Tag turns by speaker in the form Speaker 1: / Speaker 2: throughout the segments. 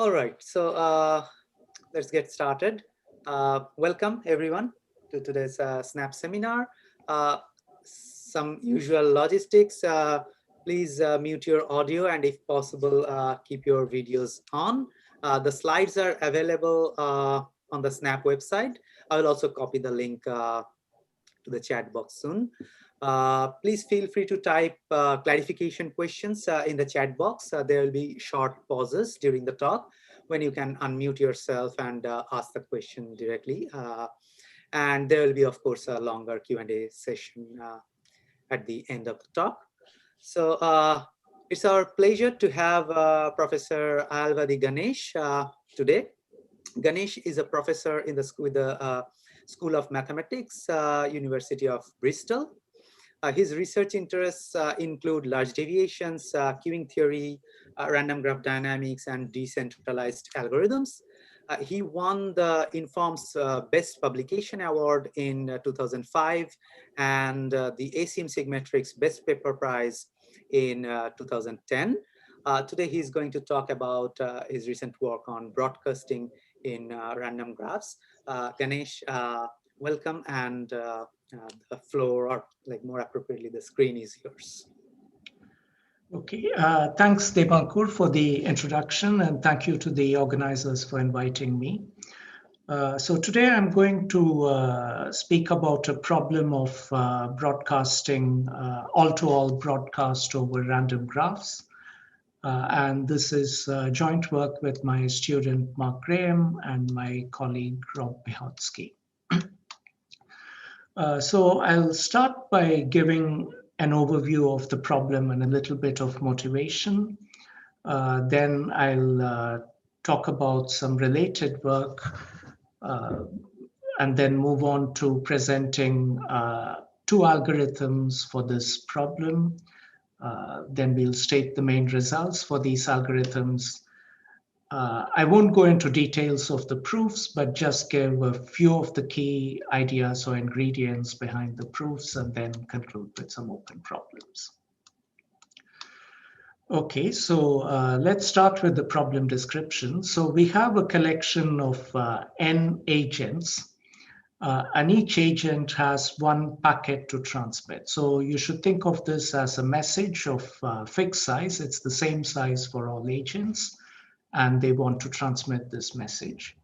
Speaker 1: All right, so let's get started. Welcome everyone to today's SNAPP seminar. Some usual logistics. Please mute your audio and if possible, keep your videos on. The slides are available on the SNAPP website. I will also copy the link to the chat box soon. Please feel free to type clarification questions in the chat box. There will be short pauses during the talk when you can unmute yourself and ask the question directly. And there will be, of course, a longer Q&A session at the end of the talk. So it's our pleasure to have Professor Ayalvadi Ganesh today. Ganesh is a professor in the School of Mathematics, University of Bristol. His research interests include large deviations, queuing theory, random graph dynamics, and decentralized algorithms. He won the Inform's Best Publication Award in 2005 and the ACM Sigmatrix Best Paper Prize in 2010. Today, he's going to talk about his recent work on broadcasting in random graphs. Ganesh, welcome, and the floor, or like more appropriately, the screen is yours.
Speaker 2: Okay, thanks Debankur for the introduction, and thank you to the organizers for inviting me. So today I'm going to speak about a problem of broadcasting, all-to-all broadcast over random graphs. And this is joint work with my student Mark Graham and my colleague Rob Bihotsky. So I'll start by giving an overview of the problem and a little bit of motivation. Then I'll talk about some related work and then move on to presenting two algorithms for this problem. Then we'll state the main results for these algorithms. I won't go into details of the proofs, but just give a few of the key ideas or ingredients behind the proofs and then conclude with some open problems. Okay, so let's start with the problem description. So we have a collection of n agents, and each agent has one packet to transmit. So you should think of this as a message of fixed size. It's the same size for all agents, and they want to transmit this message.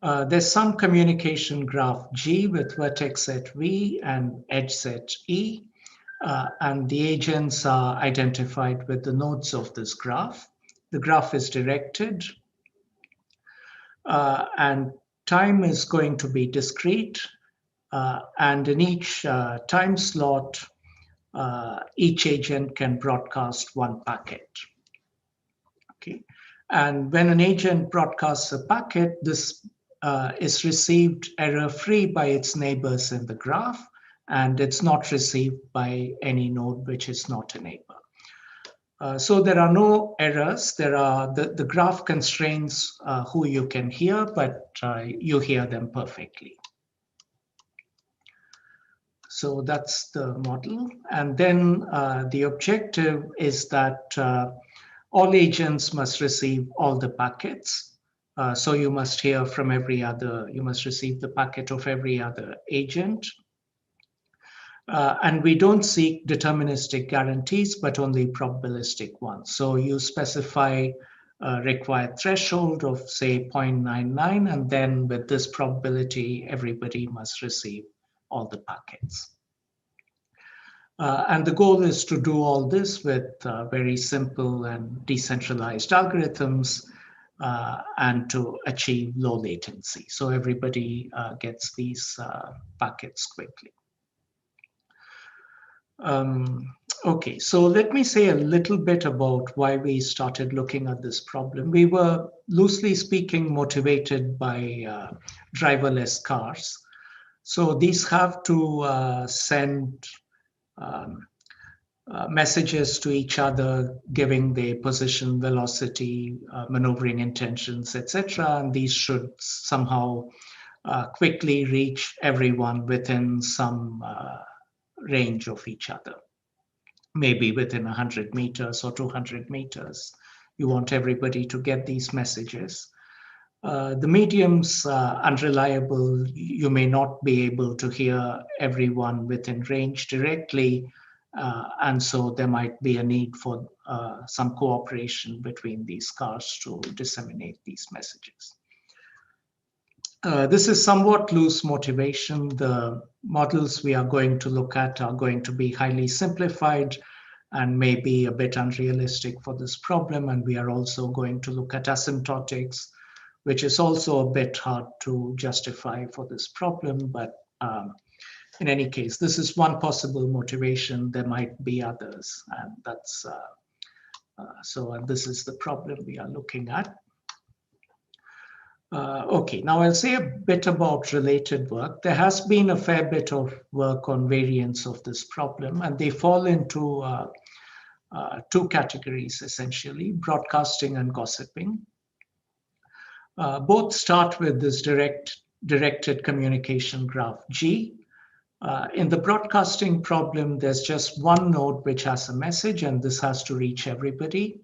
Speaker 2: There's some communication graph G with vertex set V and edge set E. And the agents are identified with the nodes of this graph. The graph is directed, and time is going to be discrete. And in each time slot, each agent can broadcast one packet. Okay. And when an agent broadcasts a packet, this is received error-free by its neighbors in the graph, and it's not received by any node which is not a neighbor. So there are no errors. There are the graph constrains who you can hear, but you hear them perfectly. So that's the model. And then the objective is that all agents must receive all the packets. So you must hear from every other, you must receive the packet of every other agent. And we don't seek deterministic guarantees, but only probabilistic ones. So you specify a required threshold of, say, 0.99, and then with this probability, everybody must receive all the packets. And the goal is to do all this with very simple and decentralized algorithms and to achieve low latency. So everybody gets these packets quickly. Okay, so let me say a little bit about why we started looking at this problem. We were, loosely speaking, motivated by driverless cars. So these have to send messages to each other, giving their position, velocity, maneuvering intentions, etc. And these should somehow quickly reach everyone within some range of each other, maybe within 100 meters or 200 meters you want everybody to get these messages. The medium's unreliable. You may not be able to hear everyone within range directly, and so there might be a need for some cooperation between these cars to disseminate these messages. This is somewhat loose motivation. The models we are going to look at are going to be highly simplified and maybe a bit unrealistic for this problem. And we are also going to look at asymptotics, which is also a bit hard to justify for this problem. But in any case, this is one possible motivation. There might be others. And that's and this is the problem we are looking at. Okay, now I'll say a bit about related work. There has been a fair bit of work on variants of this problem, and they fall into two categories, essentially, broadcasting and gossiping. Both start with this directed communication graph G. In the broadcasting problem, there's just one node which has a message, and this has to reach everybody.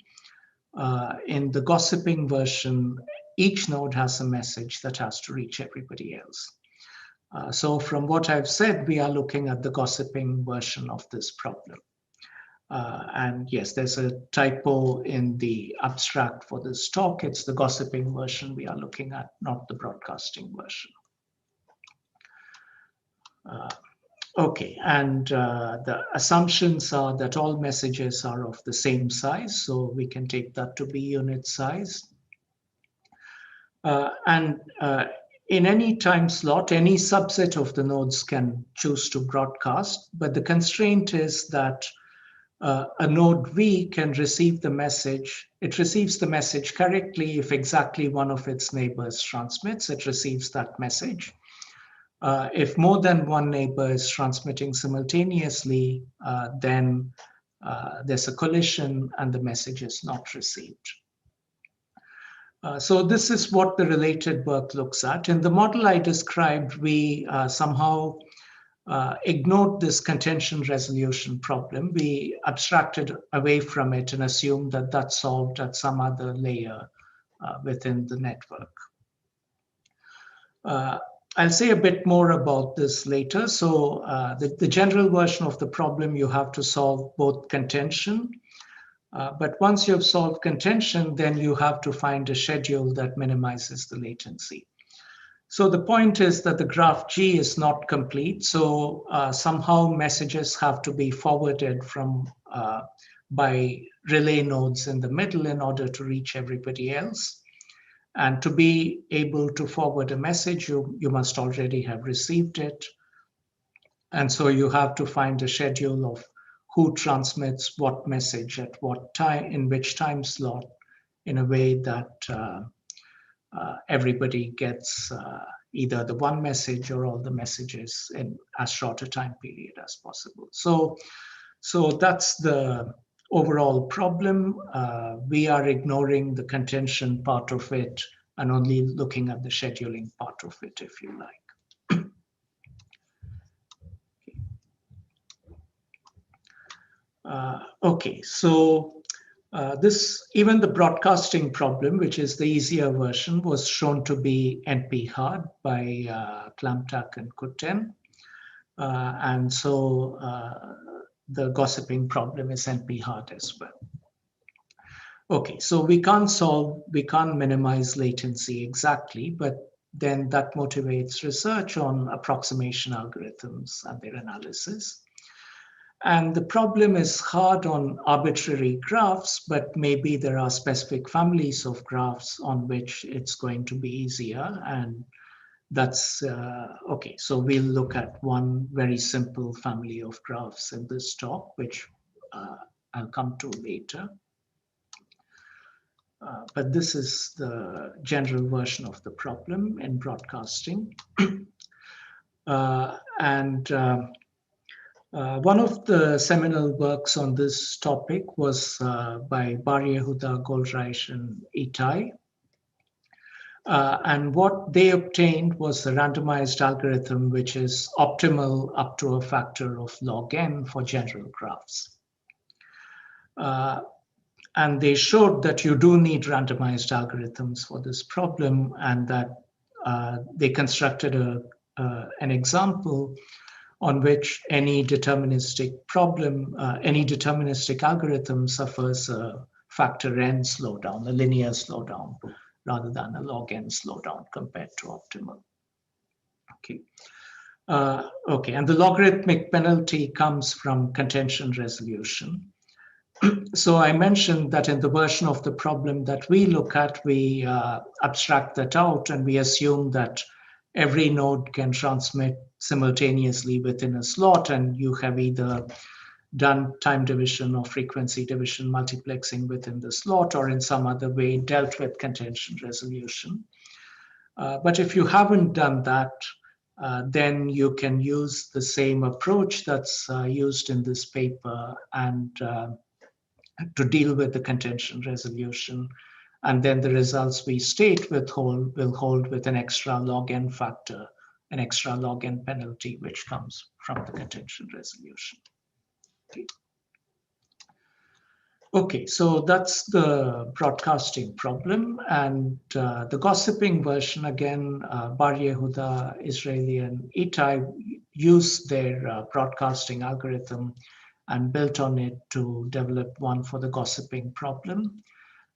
Speaker 2: In the gossiping version, each node has a message that has to reach everybody else. So from what I've said, we are looking at the gossiping version of this problem. And yes, there's a typo in the abstract for this talk. It's the gossiping version we are looking at, not the broadcasting version. Okay, and the assumptions are that all messages are of the same size, so we can take that to be unit size. In any time slot, any subset of the nodes can choose to broadcast, but the constraint is that a node V can receive the message. It receives the message correctly if exactly one of its neighbors transmits. It receives that message. If more than one neighbor is transmitting simultaneously, then there's a collision and the message is not received. So this is what the related work looks at. In the model I described, we somehow ignored this contention resolution problem. We abstracted away from it and assumed that that's solved at some other layer within the network. I'll say a bit more about this later. So the general version of the problem, you have to solve both contention. But once you've solved contention, then you have to find a schedule that minimizes the latency. So the point is that the graph G is not complete. So somehow messages have to be forwarded from by relay nodes in the middle in order to reach everybody else. And to be able to forward a message, you must already have received it. And so you have to find a schedule of who transmits what message at what time, in which time slot, in a way that everybody gets either the one message or all the messages in as short a time period as possible. So that's the overall problem. We are ignoring the contention part of it and only looking at the scheduling part of it, if you like. Okay, so even the broadcasting problem, which is the easier version, was shown to be NP hard by Klamtak and Kutten. And so the gossiping problem is NP hard as well. Okay, so we can't minimize latency exactly, but then that motivates research on approximation algorithms and their analysis. And the problem is hard on arbitrary graphs, but maybe there are specific families of graphs on which it's going to be easier. And that's okay. So we'll look at one very simple family of graphs in this talk, which I'll come to later. But this is the general version of the problem in broadcasting. One of the seminal works on this topic was by Bar Yehuda, Goldreich, and Itai. And what they obtained was a randomized algorithm which is optimal up to a factor of log n for general graphs. And they showed that you do need randomized algorithms for this problem, and that they constructed an example on which any deterministic problem, any deterministic algorithm suffers a factor n slowdown, a linear slowdown, rather than a log n slowdown compared to optimal. Okay. Okay, and the logarithmic penalty comes from contention resolution. So I mentioned that in the version of the problem that we look at, we abstract that out and we assume that every node can transmit simultaneously within a slot, and you have either done time division or frequency division multiplexing within the slot, or in some other way dealt with contention resolution. But if you haven't done that, then you can use the same approach that's used in this paper and to deal with the contention resolution. And then the results we state will hold with an extra log n factor, an extra log n penalty, which comes from the contention resolution. Okay. Okay, so that's the broadcasting problem. And the gossiping version, again, Bar Yehuda, Israeli, and Itai use their broadcasting algorithm and built on it to develop one for the gossiping problem,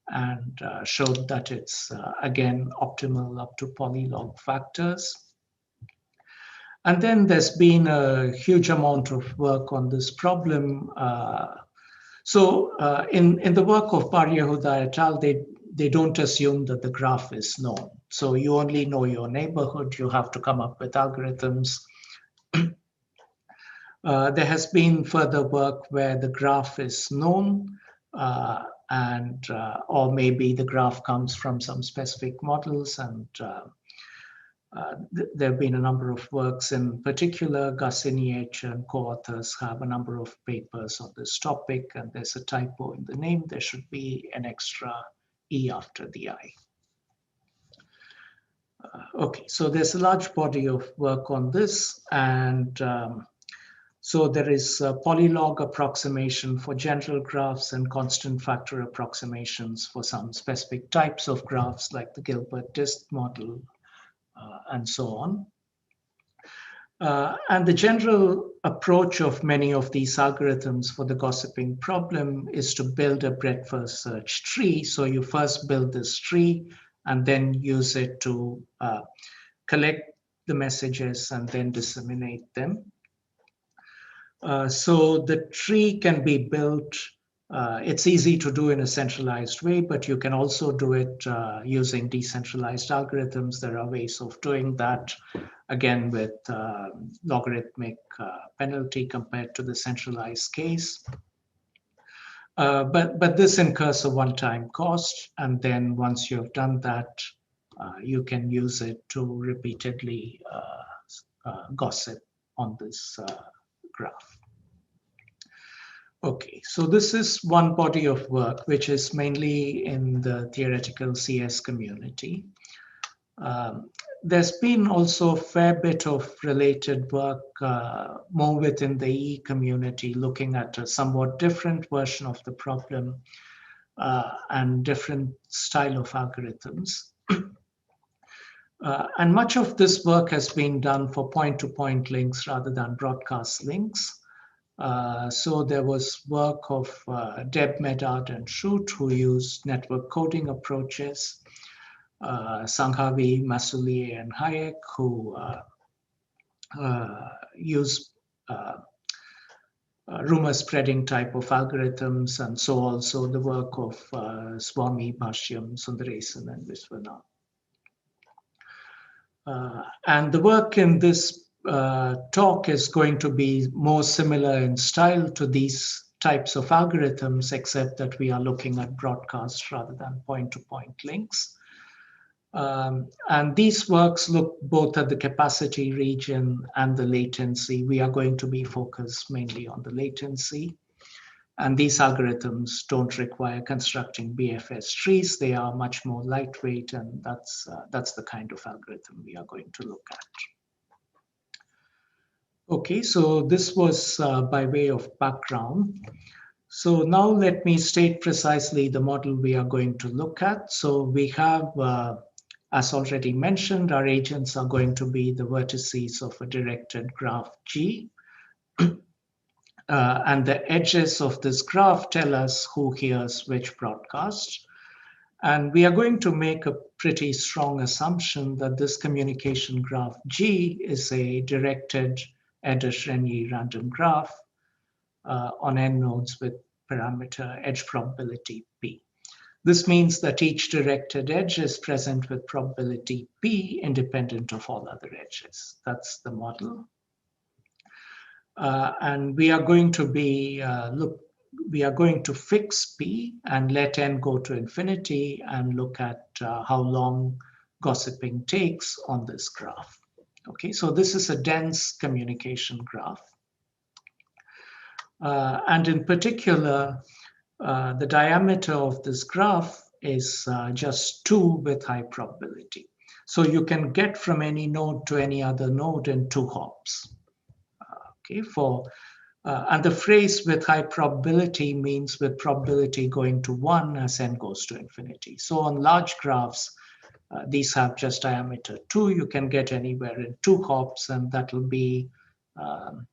Speaker 2: and showed that it's, again, optimal up to polylog factors. And then there's been a huge amount of work on this problem. So in the work of Bar Yehuda et al., they don't assume that the graph is known. So you only know your neighborhood. You have to come up with algorithms. There has been further work where the graph is known, or maybe the graph comes from some specific models, and there have been a number of works. In particular, Gassiniech and co-authors have a number of papers on this topic, and there's a typo in the name. There should be an extra E after the I. Okay, so there's a large body of work on this, and so there is a polylog approximation for general graphs and constant factor approximations for some specific types of graphs, like the Gilbert disk model, and so on. And the general approach of many of these algorithms for the gossiping problem is to build a breadth-first search tree. So you first build this tree and then use it to collect the messages and then disseminate them. So the tree can be built. It's easy to do in a centralized way, but you can also do it using decentralized algorithms. There are ways of doing that, again, with logarithmic penalty compared to the centralized case. But this incurs a one-time cost, and then once you have done that, you can use it to repeatedly gossip on this graph. Okay, so this is one body of work, which is mainly in the theoretical CS community. There's been also a fair bit of related work more within the E community, looking at a somewhat different version of the problem and different style of algorithms. And much of this work has been done for point-to-point links rather than broadcast links. So there was work of Deb, Medard, and Schut, who used network coding approaches. Sanghavi, Masoulier, and Hayek, who use rumor spreading type of algorithms, and so also the work of Swami, Bhashyam, Sundaresan, and Viswanath. And the work in this talk is going to be more similar in style to these types of algorithms, except that we are looking at broadcasts rather than point-to-point links. And these works look both at the capacity region and the latency. We are going to be focused mainly on the latency. And these algorithms don't require constructing BFS trees. They are much more lightweight, and that's the kind of algorithm we are going to look at. Okay, so this was by way of background. So now let me state precisely the model we are going to look at. So we have, as already mentioned, our agents are going to be the vertices of a directed graph G. And the edges of this graph tell us who hears which broadcast. And we are going to make a pretty strong assumption that this communication graph G is a directed Erdos-Renyi random graph on n nodes with parameter edge probability P. This means that each directed edge is present with probability P independent of all other edges. That's the model. And we are going to be, we are going to fix P and let n go to infinity and look at how long gossiping takes on this graph. Okay, so this is a dense communication graph. And in particular, the diameter of this graph is just 2 with high probability. So you can get from any node to any other node in 2 hops. Okay, and the phrase with high probability means with probability going to 1 as n goes to infinity. So on large graphs, these have just diameter 2. You can get anywhere in 2 hops, and that will be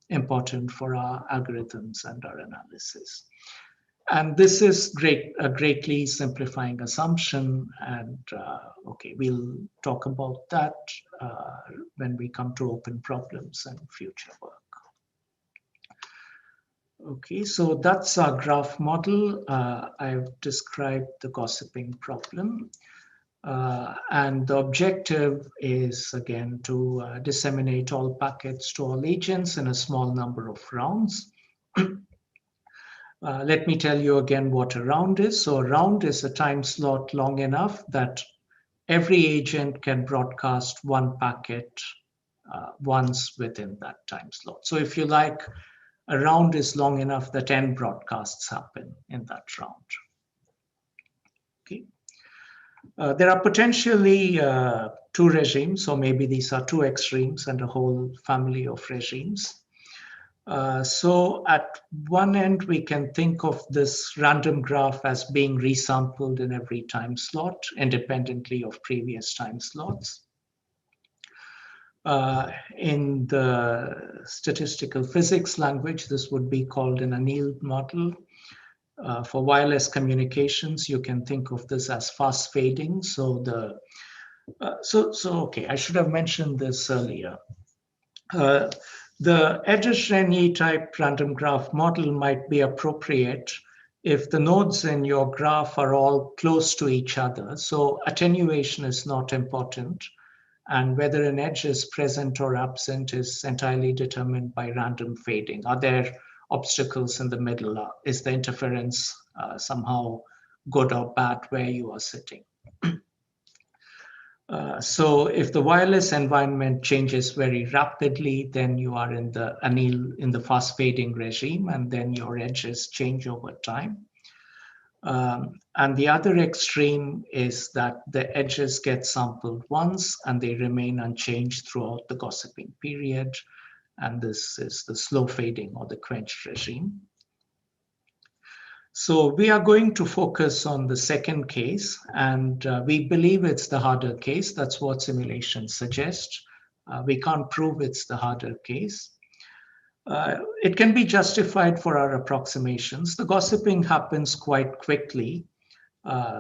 Speaker 2: important for our algorithms and our analysis. And this is a greatly simplifying assumption. And okay, we'll talk about that when we come to open problems and future work. Okay, so that's our graph model. I've described the gossiping problem. And the objective is, again, to disseminate all packets to all agents in a small number of rounds. Let me tell you again what a round is. So a round is a time slot long enough that every agent can broadcast one packet once within that time slot. So if you like, a round is long enough that n broadcasts happen in that round. Okay. There are potentially 2 regimes, or maybe these are 2 extremes and a whole family of regimes. So at one end, we can think of this random graph as being resampled in every time slot, independently of previous time slots. In the statistical physics language, this would be called an annealed model. For wireless communications, you can think of this as fast fading. So okay, I should have mentioned this earlier. The Erdos-Renyi type random graph model might be appropriate if the nodes in your graph are all close to each other. So attenuation is not important. And whether an edge is present or absent is entirely determined by random fading. Are there obstacles in the middle? Is the interference somehow good or bad where you are sitting? So if the wireless environment changes very rapidly, then you are in the fast fading regime, and then your edges change over time. And the other extreme is that the edges get sampled once and they remain unchanged throughout the gossiping period. And this is the slow fading or the quenched regime. So we are going to focus on the second case, and we believe it's the harder case. That's what simulations suggest. We can't prove it's the harder case. It can be justified for our approximations. The gossiping happens quite quickly.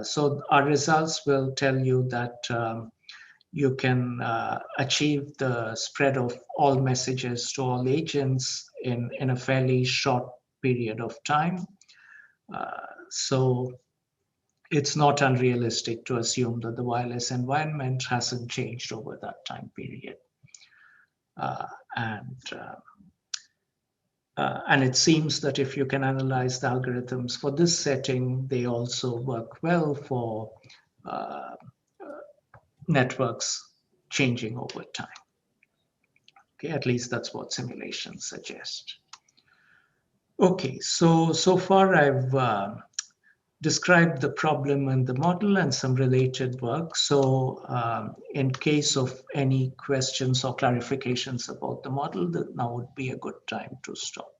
Speaker 2: So our results will tell you that you can achieve the spread of all messages to all agents in a fairly short period of time. So it's not unrealistic to assume that the wireless environment hasn't changed over that time period. And it seems that if you can analyze the algorithms for this setting, they also work well for networks changing over time. Okay, at least that's what simulations suggest. Okay, so far I've described the problem and the model and some related work. So in case of any questions or clarifications about the model, now would be a good time to stop.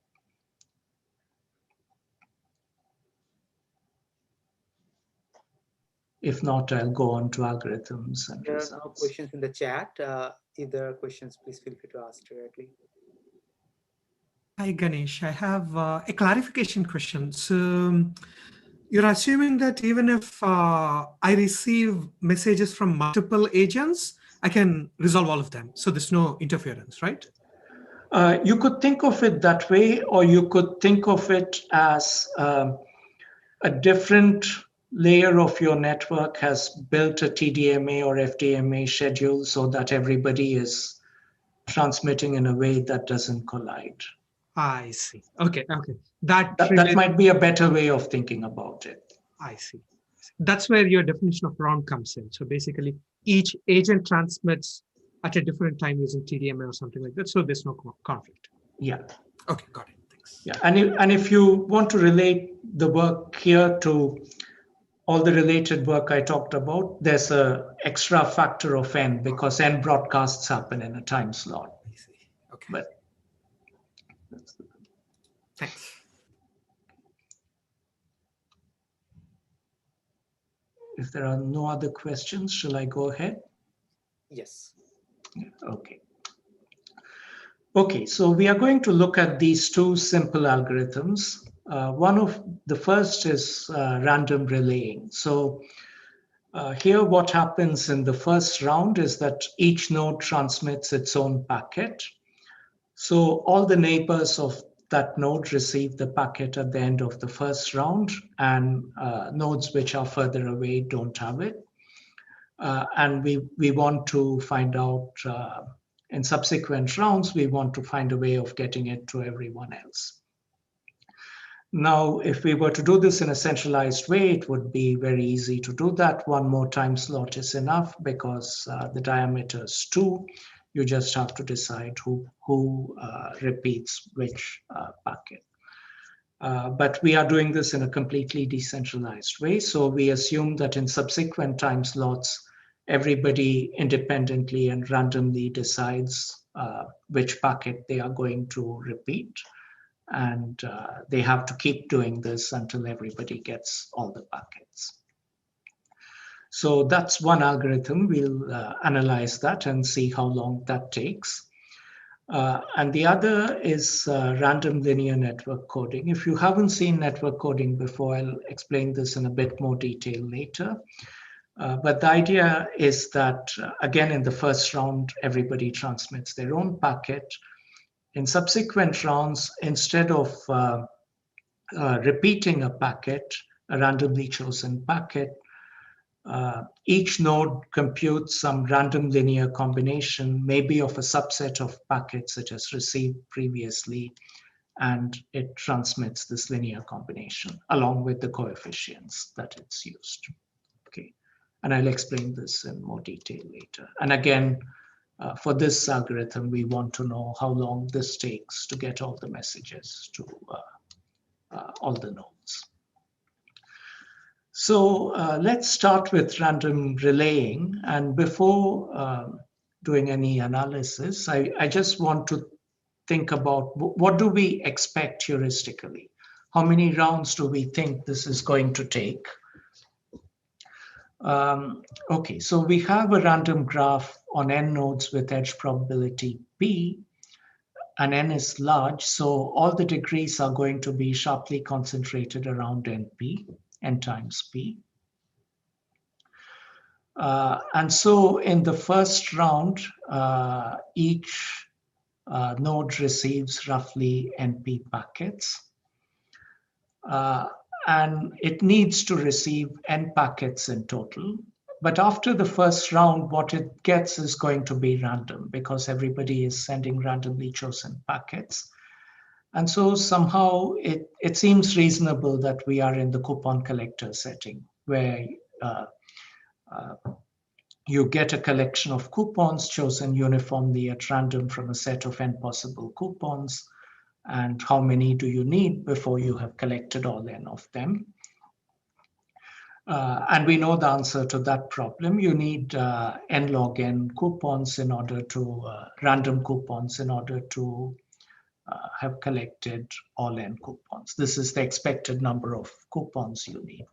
Speaker 2: If not, I'll go on to algorithms and
Speaker 1: There are no
Speaker 2: results.
Speaker 1: questions in the chat. If there are questions, please feel free to ask directly.
Speaker 3: Hi, Ganesh. I have a clarification question. So you're assuming that even if I receive messages from multiple agents, I can resolve all of them. So there's no interference, right?
Speaker 2: You could think of it that way, or you could think of it as a different layer of your network has built a TDMA or FDMA schedule so that everybody is transmitting in a way that doesn't collide.
Speaker 3: I see. Okay. Okay. That
Speaker 2: might be a better way of thinking about it.
Speaker 3: I see. That's where your definition of round comes in. So basically, each agent transmits at a different time using TDMA or something like that. So there's no conflict.
Speaker 2: Yeah.
Speaker 3: Okay, got it. Thanks.
Speaker 2: Yeah, and if you want to relate the work here to all the related work I talked about, there's a extra factor of n because n broadcasts happen in a time slot.
Speaker 3: I see. Okay.
Speaker 2: But
Speaker 3: thanks.
Speaker 2: If there are no other questions, shall I go ahead?
Speaker 1: Yes.
Speaker 2: Okay. Okay, so we are going to look at these two simple algorithms. One of the first is random relaying. So here what happens in the first round is that each node transmits its own packet. So all the neighbors of that node receive the packet at the end of the first round, and nodes which are further away don't have it. And we want to find out in subsequent rounds, we want to find a way of getting it to everyone else. Now, if we were to do this in a centralized way, it would be very easy to do that. One more time slot is enough because the diameter is 2. You just have to decide who repeats which packet. But we are doing this in a completely decentralized way. So we assume that in subsequent time slots, everybody independently and randomly decides which packet they are going to repeat. And they have to keep doing this until everybody gets all the packets. So that's one algorithm. We'll analyze that and see how long that takes. And the other is random linear network coding. If you haven't seen network coding before, I'll explain this in a bit more detail later. But the idea is that, again, in the first round, everybody transmits their own packet. In subsequent rounds, instead of repeating a packet, a randomly chosen packet, each node computes some random linear combination, maybe of a subset of packets it has received previously, and it transmits this linear combination along with the coefficients that it's used. Okay, and I'll explain this in more detail later. And again, for this algorithm, we want to know how long this takes to get all the messages to all the nodes. So let's start with random relaying. And before doing any analysis, I just want to think about what do we expect heuristically? How many rounds do we think this is going to take? Okay, so we have a random graph on n nodes with edge probability p, and n is large, so all the degrees are going to be sharply concentrated around np, n times p. And so in the first round, each node receives roughly np packets. And it needs to receive n packets in total. But after the first round, what it gets is going to be random because everybody is sending randomly chosen packets. And so somehow it seems reasonable that we are in the coupon collector setting where you get a collection of coupons chosen uniformly at random from a set of n possible coupons. And how many do you need before you have collected all n of them? And we know the answer to that problem. You need n log n coupons in order to, random coupons in order to have collected all n coupons. This is the expected number of coupons you need.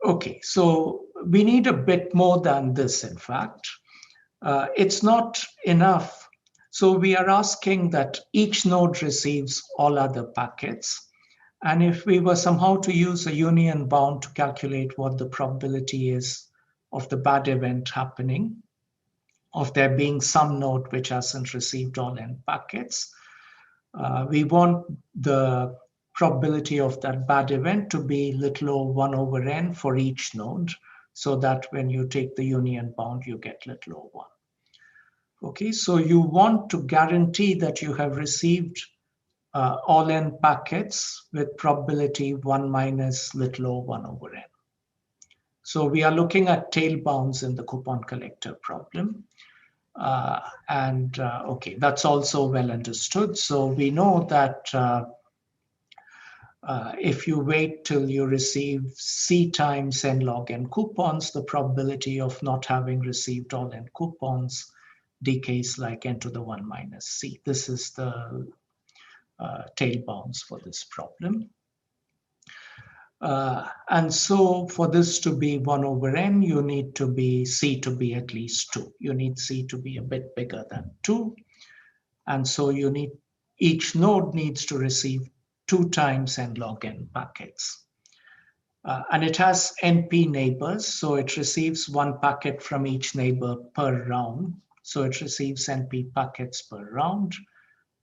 Speaker 2: Okay, so we need a bit more than this, in fact. It's not enough. So we are asking that each node receives all other packets. And if we were somehow to use a union bound to calculate what the probability is of the bad event happening, of there being some node which hasn't received all n packets, we want the probability of that bad event to be little o 1 over n for each node, so that when you take the union bound, you get little o 1. Okay, so you want to guarantee that you have received all n packets with probability 1 minus little o 1 over n. So we are looking at tail bounds in the coupon collector problem. Okay, that's also well understood. So we know that if you wait till you receive C times n log n coupons, the probability of not having received all n coupons decays like n to the 1 minus C. This is the tail bounds for this problem. And so for this to be 1 over n, you need to be C to be at least 2. You need C to be a bit bigger than 2. And so you need, each node needs to receive 2 times n log n packets. And it has NP neighbors, so it receives 1 packet from each neighbor per round. So it receives NP packets per round.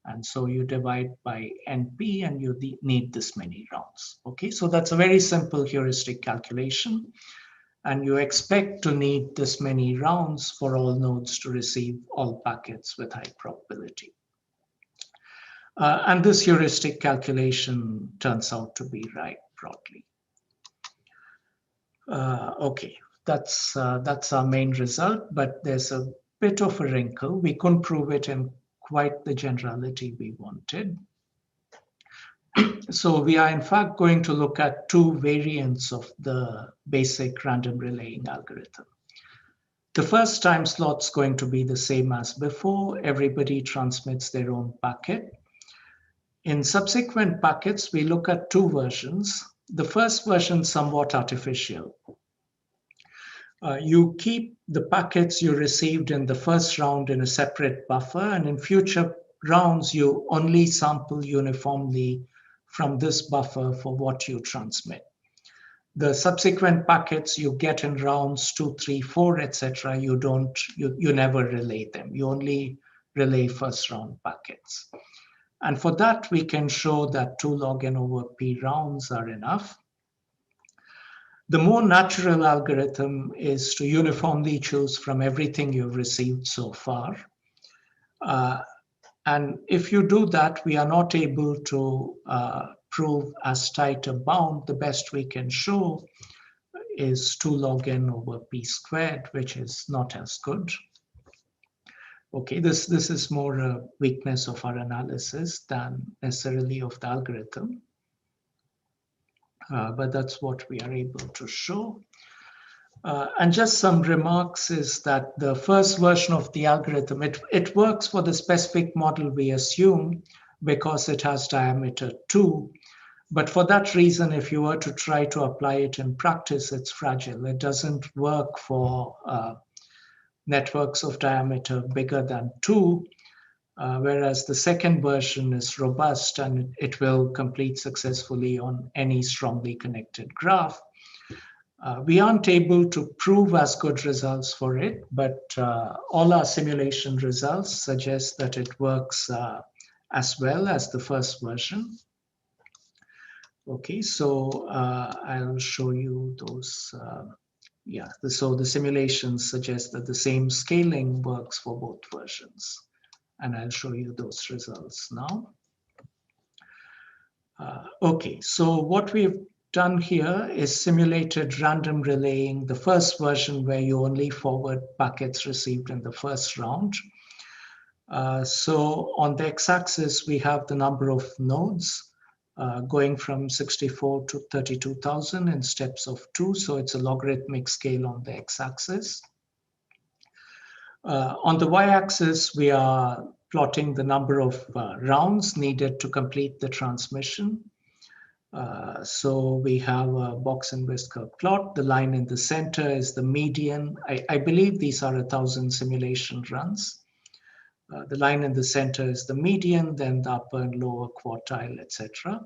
Speaker 2: And so you divide by NP and you need this many rounds. Okay, so that's a very simple heuristic calculation. And you expect to need this many rounds for all nodes to receive all packets with high probability. And this heuristic calculation turns out to be right broadly. Okay, that's our main result, but there's a bit of a wrinkle. We couldn't prove it in quite the generality we wanted. So we are in fact going to look at 2 variants of the basic random relaying algorithm. The first time slot's going to be the same as before. Everybody transmits their own packet. In subsequent packets, we look at 2 versions. The first version somewhat artificial. You keep the packets you received in the first round in a separate buffer, and in future rounds, you only sample uniformly from this buffer for what you transmit. The subsequent packets you get in rounds 2, 3, 4, etc., you never relay them. You only relay first round packets. And for that, we can show that 2 log n over p rounds are enough. The more natural algorithm is to uniformly choose from everything you've received so far. And if you do that, we are not able to prove as tight a bound. The best we can show is 2 log n over p squared, which is not as good. Okay, this is more a weakness of our analysis than necessarily of the algorithm. But that's what we are able to show. And just some remarks is that the first version of the algorithm, it works for the specific model we assume because it has diameter 2. But for that reason, if you were to try to apply it in practice, it's fragile. It doesn't work for networks of diameter bigger than 2. Whereas the second version is robust and it will complete successfully on any strongly connected graph. We aren't able to prove as good results for it, but all our simulation results suggest that it works as well as the first version. Okay, so I'll show you those. So the simulations suggest that the same scaling works for both versions. And I'll show you those results now. Okay, so what we've done here is simulated random relaying, the first version where you only forward packets received in the first round. So on the x-axis, we have the number of nodes going from 64 to 32,000 in steps of 2. So it's a logarithmic scale on the x-axis. On the y-axis, we are plotting the number of rounds needed to complete the transmission. So we have a box and whisker plot. The line in the center is the median. I believe these are 1,000 simulation runs. The line in the center is the median, then the upper and lower quartile, etc.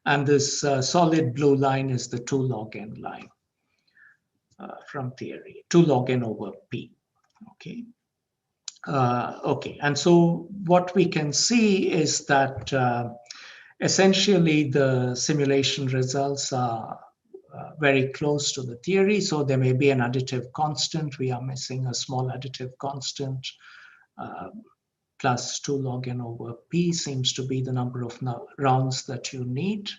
Speaker 2: And this solid blue line is the 2 log n line from theory, 2 log n over p. Okay. Okay, and so what we can see is that essentially the simulation results are very close to the theory. So there may be an additive constant. We are missing a small additive constant. Plus 2 log n over p seems to be the number of rounds that you need.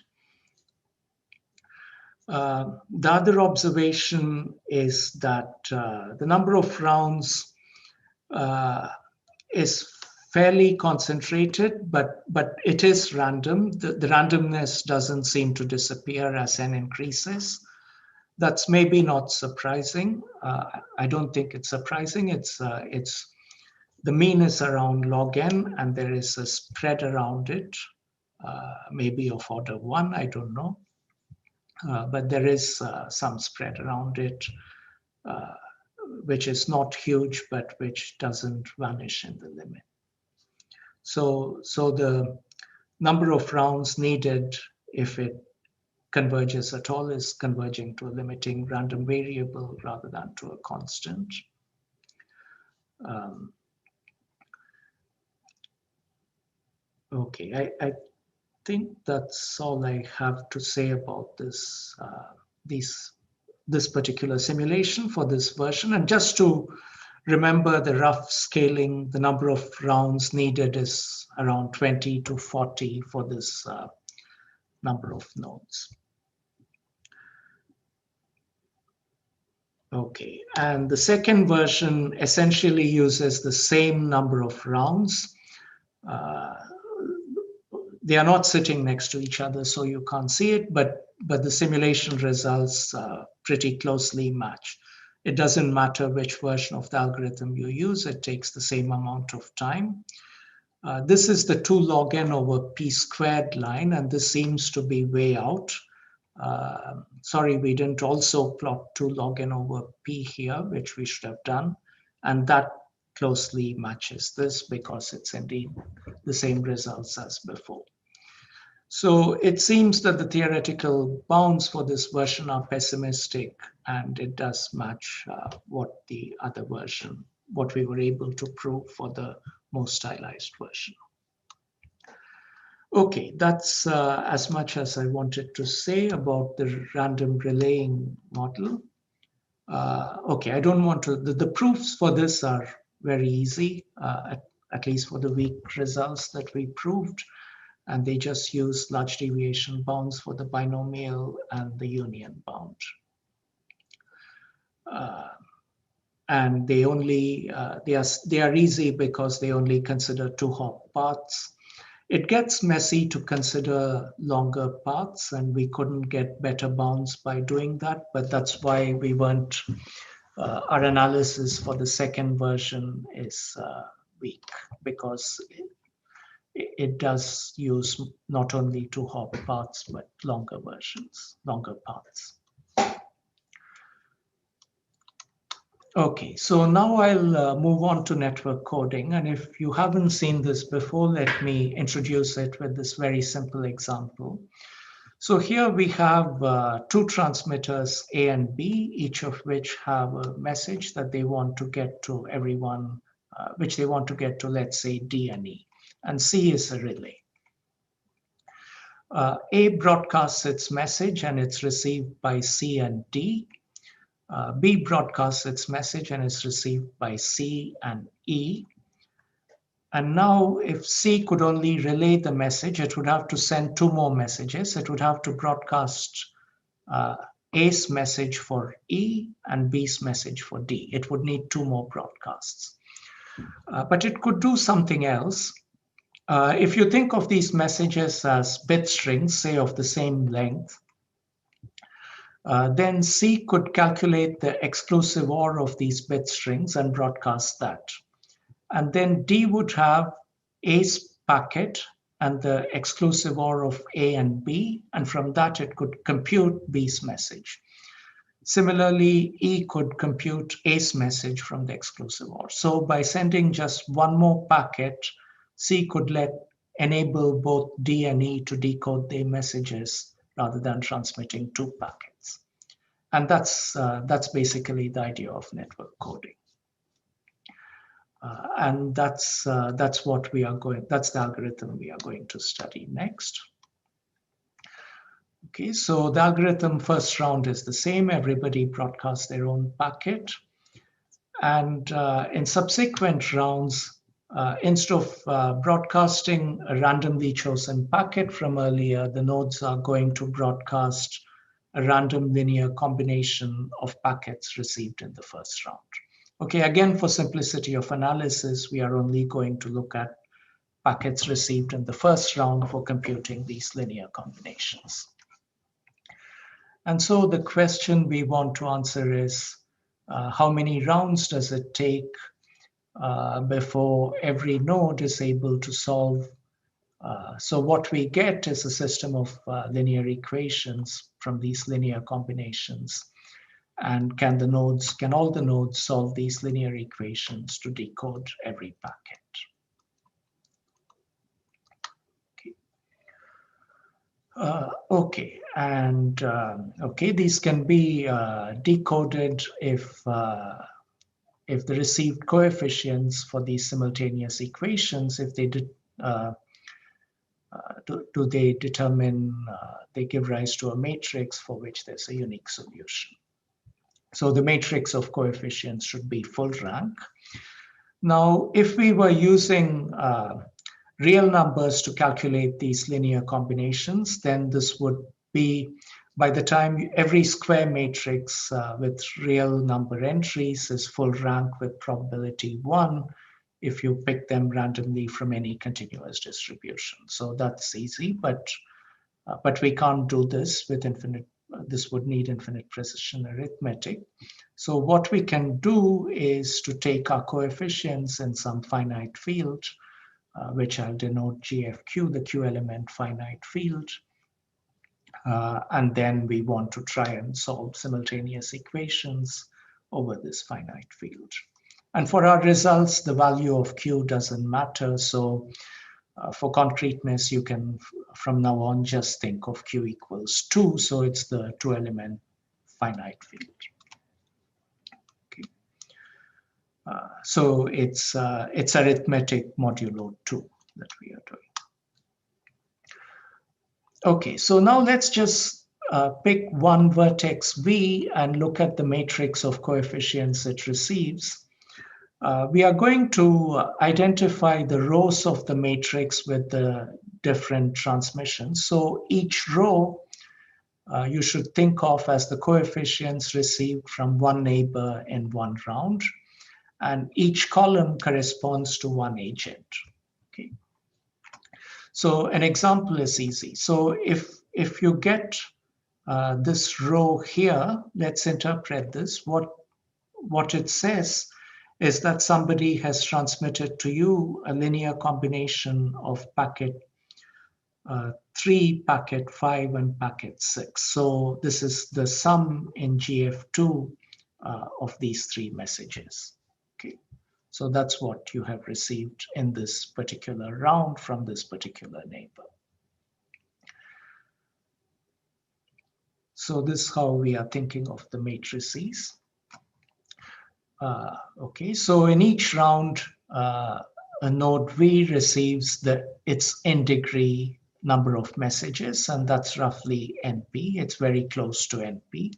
Speaker 2: The other observation is that the number of rounds is fairly concentrated, but it is random. The randomness doesn't seem to disappear as n increases. That's maybe not surprising. I don't think it's surprising. It's the mean is around log n, and there is a spread around it, maybe of order 1, I don't know. But there is some spread around it, which is not huge, but which doesn't vanish in the limit. So the number of rounds needed, if it converges at all, is converging to a limiting random variable rather than to a constant. Okay, I think that's all I have to say about this this particular simulation for this version. And just to remember the rough scaling, the number of rounds needed is around 20 to 40 for this number of nodes. Okay, and the second version essentially uses the same number of rounds. They are not sitting next to each other, so you can't see it, but the simulation results pretty closely match. It doesn't matter which version of the algorithm you use, it takes the same amount of time. This is the 2 log n over p squared line, and this seems to be way out. Sorry, we didn't also plot 2 log n over p here, which we should have done. And that closely matches this because it's indeed the same results as before. So it seems that the theoretical bounds for this version are pessimistic, and it does match what the other version, what we were able to prove for the more stylized version. Okay, that's as much as I wanted to say about the random relaying model. Okay, I don't want to, the proofs for this are very easy, at least for the weak results that we proved. And they just use large deviation bounds for the binomial and the union bound. And they only, they are easy because they only consider 2-hop paths. It gets messy to consider longer paths, and we couldn't get better bounds by doing that, but that's why we weren't, our analysis for the second version is weak, because it does use not only 2-hop paths, but longer versions, longer paths. Okay, so now I'll move on to network coding. And if you haven't seen this before, let me introduce it with this very simple example. So here we have 2 transmitters, A and B, each of which have a message that they want to get to everyone, which they want to get to, let's say, D and E. And C is a relay. A broadcasts its message and it's received by C and D. B broadcasts its message and is received by C and E. And now if C could only relay the message, it would have to send 2 more messages. It would have to broadcast A's message for E and B's message for D. It would need 2 more broadcasts. But it could do something else. If you think of these messages as bit strings, say of the same length, then C could calculate the exclusive OR of these bit strings and broadcast that. And then D would have A's packet and the exclusive OR of A and B, and from that it could compute B's message. Similarly, E could compute A's message from the exclusive OR. So by sending just one more packet, C could enable both D and E to decode their messages rather than transmitting two packets. And that's basically the idea of network coding. And that's what we are that's the algorithm we are going to study next. Okay, so the algorithm first round is the same. Everybody broadcasts their own packet. And in subsequent rounds, instead of broadcasting a randomly chosen packet from earlier, the nodes are going to broadcast a random linear combination of packets received in the first round. Okay, again, for simplicity of analysis, we are only going to look at packets received in the first round for computing these linear combinations. And so the question we want to answer is, how many rounds does it take before every node is able to solve? So what we get is a system of linear equations from these linear combinations. And can all the nodes solve these linear equations to decode every packet? Okay, and okay, these can be decoded if the received coefficients for these simultaneous equations, if they do they determine, they give rise to a matrix for which there's a unique solution. So the matrix of coefficients should be full rank. Now, if we were using real numbers to calculate these linear combinations, then this would be, by the time every square matrix with real number entries is full rank with probability 1 if you pick them randomly from any continuous distribution. So that's easy, but we can't do this with infinite. This would need infinite precision arithmetic. So what we can do is to take our coefficients in some finite field, which I'll denote GFQ, the Q element finite field. And then we want to try and solve simultaneous equations over this finite field. And for our results, the value of Q doesn't matter. So for concreteness, you can, from now on, just think of Q equals 2. So it's the 2-element finite field. Okay. So it's arithmetic modulo 2 that we are doing. Okay, so now let's just pick one vertex V and look at the matrix of coefficients it receives. We are going to identify the rows of the matrix with the different transmissions. So each row you should think of as the coefficients received from one neighbor in one round, and each column corresponds to one agent. Okay. So an example is easy. So if you get this row here, let's interpret this. What it says is that somebody has transmitted to you a linear combination of packet 3, packet 5, and packet 6. So this is the sum in GF2 of these 3 messages. Okay, so that's what you have received in this particular round from this particular neighbor. So this is how we are thinking of the matrices. Okay, so in each round, a node V receives its in degree number of messages, and that's roughly NP. It's very close to NP.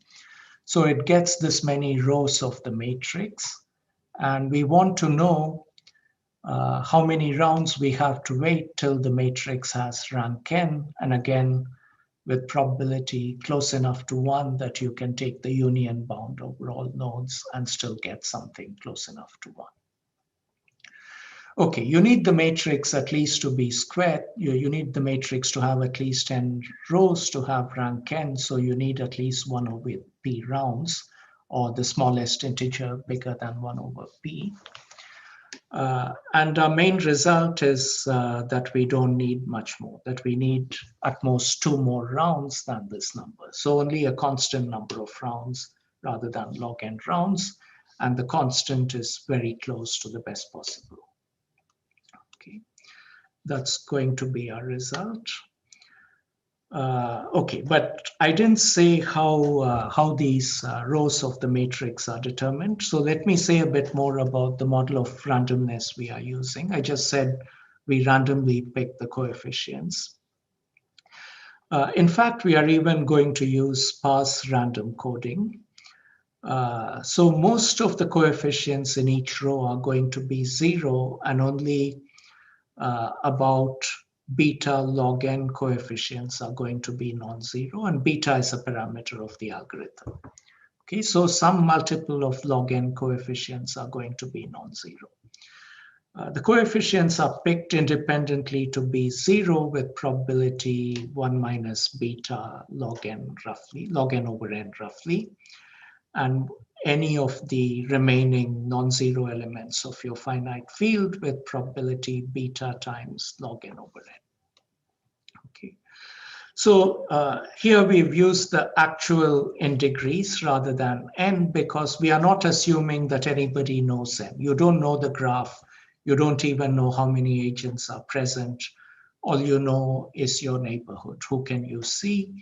Speaker 2: So it gets this many rows of the matrix, and we want to know how many rounds we have to wait till the matrix has rank n, and again, with probability close enough to 1 that you can take the union bound over all nodes and still get something close enough to 1. Okay, you need the matrix at least to be squared. You need the matrix to have at least 10 rows to have rank n, so you need at least 1 over p rounds, or the smallest integer bigger than 1 over p. And our main result is that we don't need much more, that we need at most 2 more rounds than this number. So only a constant number of rounds rather than log n rounds. And the constant is very close to the best possible. Okay, that's going to be our result. Okay, but I didn't say how these rows of the matrix are determined. So let me say a bit more about the model of randomness we are using. I just said we randomly pick the coefficients. In fact, we are even going to use sparse random coding. So most of the coefficients in each row are going to be 0, and only about beta log n coefficients are going to be non-zero, and beta is a parameter of the algorithm. Okay, so some multiple of log n coefficients are going to be non-zero. The coefficients are picked independently to be 0 with probability 1 minus beta log n roughly, log n over n roughly, and any of the remaining non-zero elements of your finite field with probability beta times log n over n. Okay, so here we've used the actual in degrees rather than n, because we are not assuming that anybody knows n. You don't know the graph. You don't even know how many agents are present. All you know is your neighborhood. Who can you see?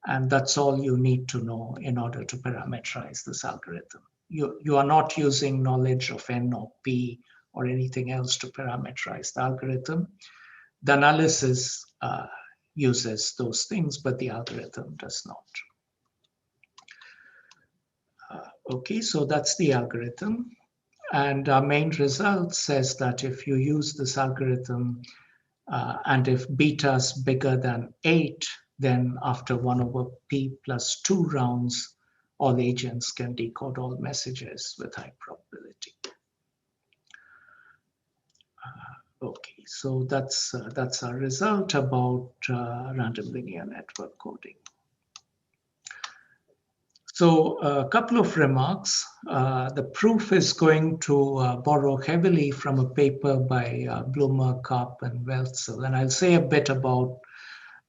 Speaker 2: And that's all you need to know in order to parameterize this algorithm. You are not using knowledge of n or p or anything else to parameterize the algorithm. The analysis uses those things, but the algorithm does not. Okay, so that's the algorithm. And our main result says that if you use this algorithm and if beta is bigger than 8, then after 1 over p plus 2 rounds, all agents can decode all messages with high probability. Okay, so that's our result about random linear network coding. So a couple of remarks. The proof is going to borrow heavily from a paper by Bloomer, Karp, and Welzel, and I'll say a bit about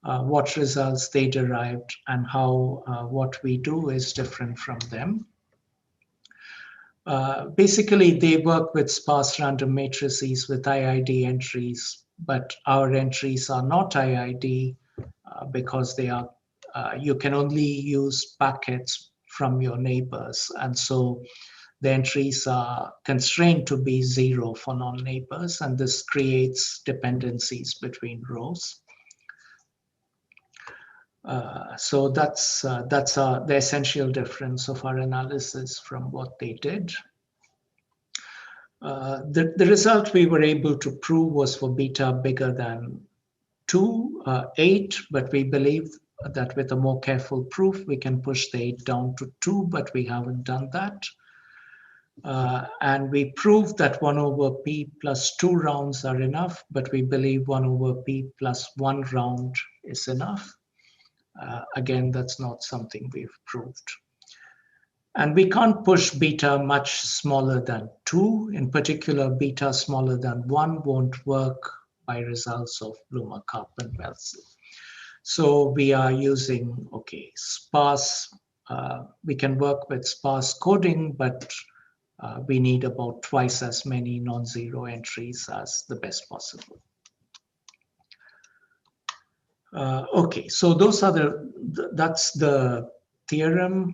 Speaker 2: what results they derived and how what we do is different from them. Basically, they work with sparse random matrices with IID entries, but our entries are not IID because they are, you can only use packets from your neighbors. And so the entries are constrained to be 0 for non-neighbors, and this creates dependencies between rows. So that's the essential difference of our analysis from what they did. The result we were able to prove was for beta bigger than 8, but we believe that with a more careful proof, we can push the 8 down to 2, but we haven't done that. And we proved that 1 over p plus 2 rounds are enough, but we believe 1 over p plus 1 round is enough. Again, that's not something we've proved. And we can't push beta much smaller than 2. In particular, beta smaller than 1 won't work by results of Bloomer, Karp, and Welzel. So we are using, okay, sparse. We can work with sparse coding, but we need about twice as many non-zero entries as the best possible. Okay, so those are that's the theorem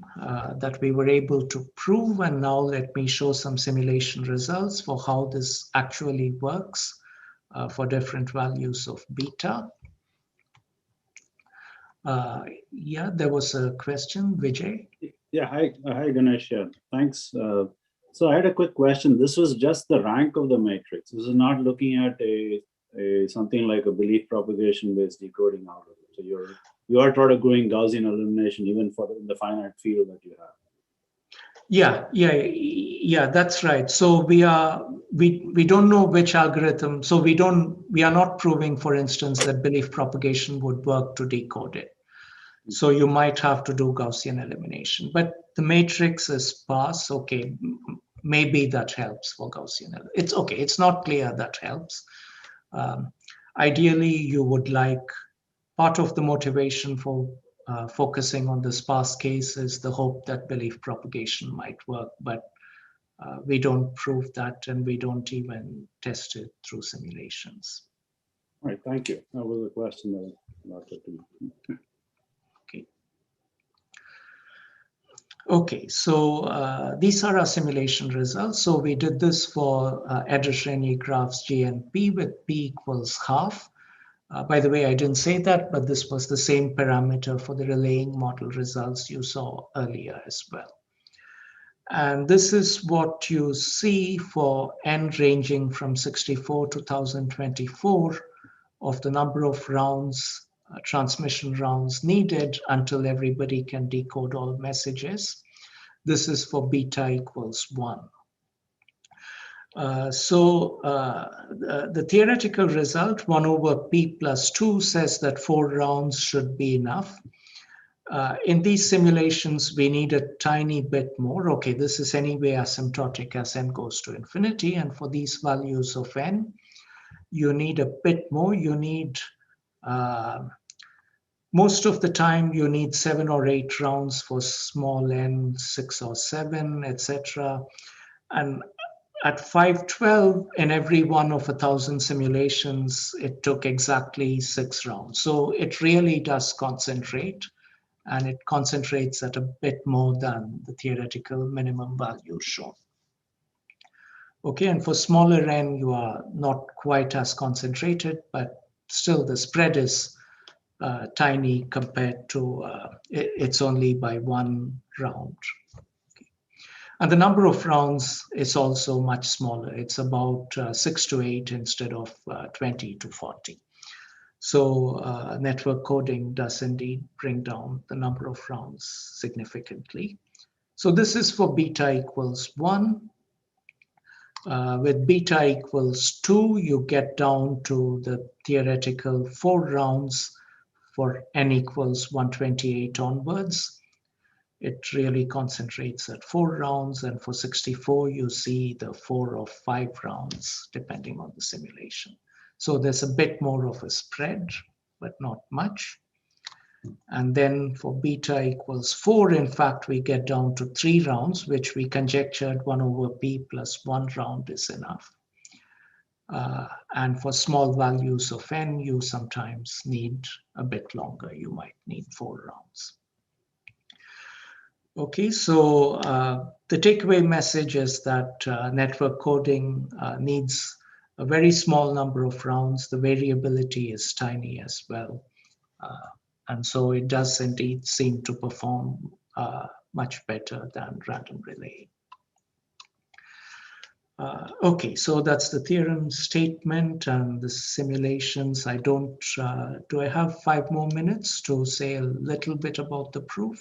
Speaker 2: that we were able to prove, and now let me show some simulation results for how this actually works for different values of beta. Yeah, there was a question, Vijay.
Speaker 4: Yeah, hi Ganesh. Thanks. So I had a quick question. This was just the rank of the matrix. This is not looking at something like a belief propagation based decoding algorithm. So you are sort of doing Gaussian elimination even for the finite field that you have.
Speaker 2: Yeah, that's right. So we don't know which algorithm. So we are not proving, for instance, that belief propagation would work to decode it. So you might have to do Gaussian elimination, but the matrix is sparse. Okay, maybe that helps for Gaussian. It's okay. It's not clear that helps. Ideally, you would like part of the motivation for focusing on the sparse case is the hope that belief propagation might work, but we don't prove that, and we don't even test it through simulations.
Speaker 4: All right, thank you. That was a question that I wanted to.
Speaker 2: Okay, so these are our simulation results. So we did this for Erdos-Renyi graphs G and P with P equals half. By the way, I didn't say that, but this was the same parameter for the relaying model results you saw earlier as well. And this is what you see for n ranging from 64 to 1024 of the number of rounds, transmission rounds needed until everybody can decode all messages. This is for beta equals 1. The theoretical result, 1 over p plus 2, says that 4 rounds should be enough. In these simulations, we need a tiny bit more. Okay, this is anyway asymptotic as n goes to infinity. And for these values of n, you need a bit more. You need, most of the time, you need 7 or 8 rounds for small n, 6 or 7, etc. And at 512, in every one of 1,000 simulations, it took exactly 6 rounds. So it really does concentrate, and it concentrates at a bit more than the theoretical minimum value shown. Okay, and for smaller n, you are not quite as concentrated, but still the spread is tiny compared to, it's only by 1 round. And the number of rounds is also much smaller. It's about 6 to 8 instead of 20 to 40. So network coding does indeed bring down the number of rounds significantly. So this is for beta equals 1. With beta equals 2, you get down to the theoretical 4 rounds for n equals 128 onwards. It really concentrates at 4 rounds, and for 64, you see the 4 or 5 rounds, depending on the simulation. So there's a bit more of a spread, but not much. And then for beta equals 4, in fact, we get down to 3 rounds, which we conjectured 1 over p plus 1 round is enough. And for small values of n, you sometimes need a bit longer. You might need 4 rounds. Okay, so the takeaway message is that network coding needs a very small number of rounds. The variability is tiny as well. And so it does indeed seem to perform much better than random relay. Okay, so that's the theorem statement and the simulations. I don't, do I have 5 more minutes to say a little bit about the proof?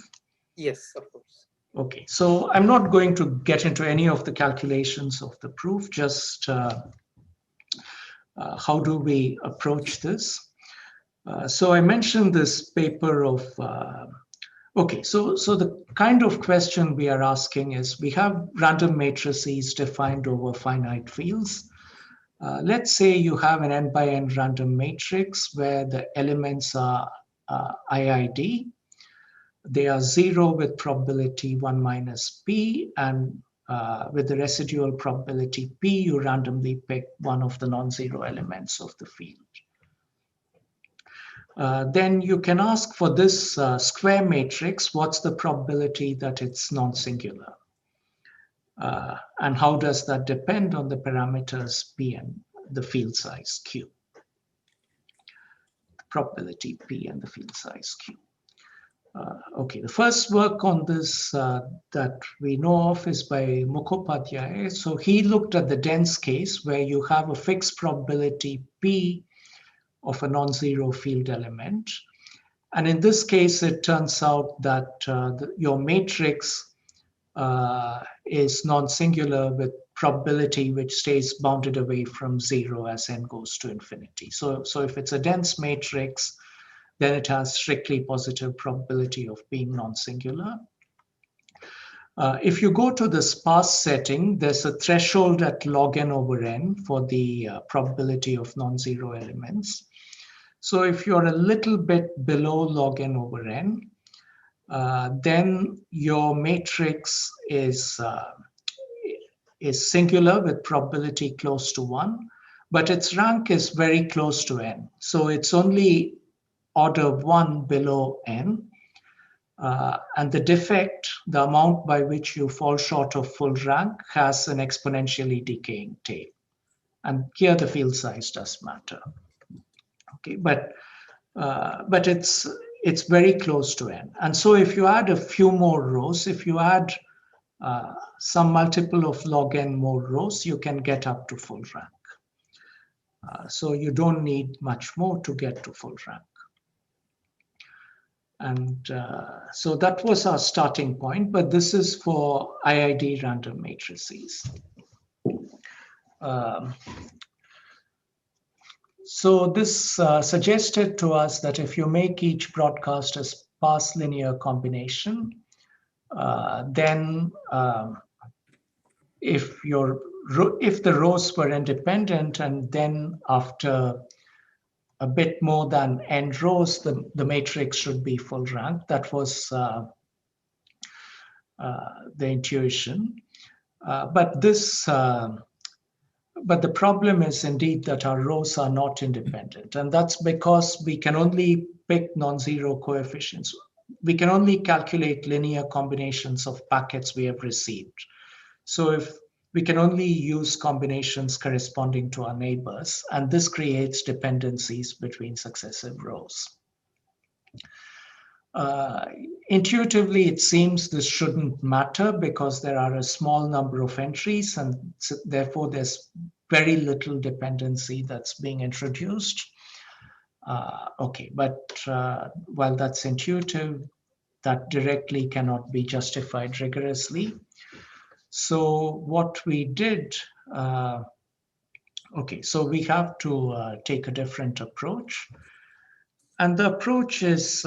Speaker 1: Yes, of course.
Speaker 2: Okay, so I'm not going to get into any of the calculations of the proof, just how do we approach this? So I mentioned this paper of, okay, so the kind of question we are asking is, we have random matrices defined over finite fields. Let's say you have an n by n random matrix where the elements are IID. They are 0 with probability 1 minus p, and with the residual probability p, you randomly pick one of the non-zero elements of the field. Then you can ask for this square matrix, what's the probability that it's non-singular? And how does that depend on the parameters p and the field size q? Probability p and the field size q. Okay, the first work on this that we know of is by Mukhopadhyay. So he looked at the dense case where you have a fixed probability p of a non-zero field element. And in this case, it turns out that your matrix is non-singular with probability which stays bounded away from 0 as n goes to infinity. So if it's a dense matrix, then it has strictly positive probability of being non-singular. If you go to the sparse setting, there's a threshold at log n over n for the probability of non-zero elements. So if you're a little bit below log n over n, then your matrix is singular with probability close to 1, but its rank is very close to n. So it's only order 1 below n. And the defect, the amount by which you fall short of full rank, has an exponentially decaying tail. And here the field size does matter. Okay, but it's very close to n. And so if you add a few more rows, if you add some multiple of log n more rows, you can get up to full rank. So you don't need much more to get to full rank. And so that was our starting point, but this is for IID random matrices. So this suggested to us that if you make each broadcast a sparse linear combination, then if the rows were independent, and then after a bit more than n rows, the matrix should be full rank. That was the intuition. But the problem is indeed that our rows are not independent. And that's because we can only pick non-zero coefficients. We can only calculate linear combinations of packets we have received. So if we can only use combinations corresponding to our neighbors, and this creates dependencies between successive rows. Intuitively, it seems this shouldn't matter because there are a small number of entries, and therefore there's very little dependency that's being introduced. Okay, but while that's intuitive, that directly cannot be justified rigorously. So what we did, okay, so we have to take a different approach. And the approach is,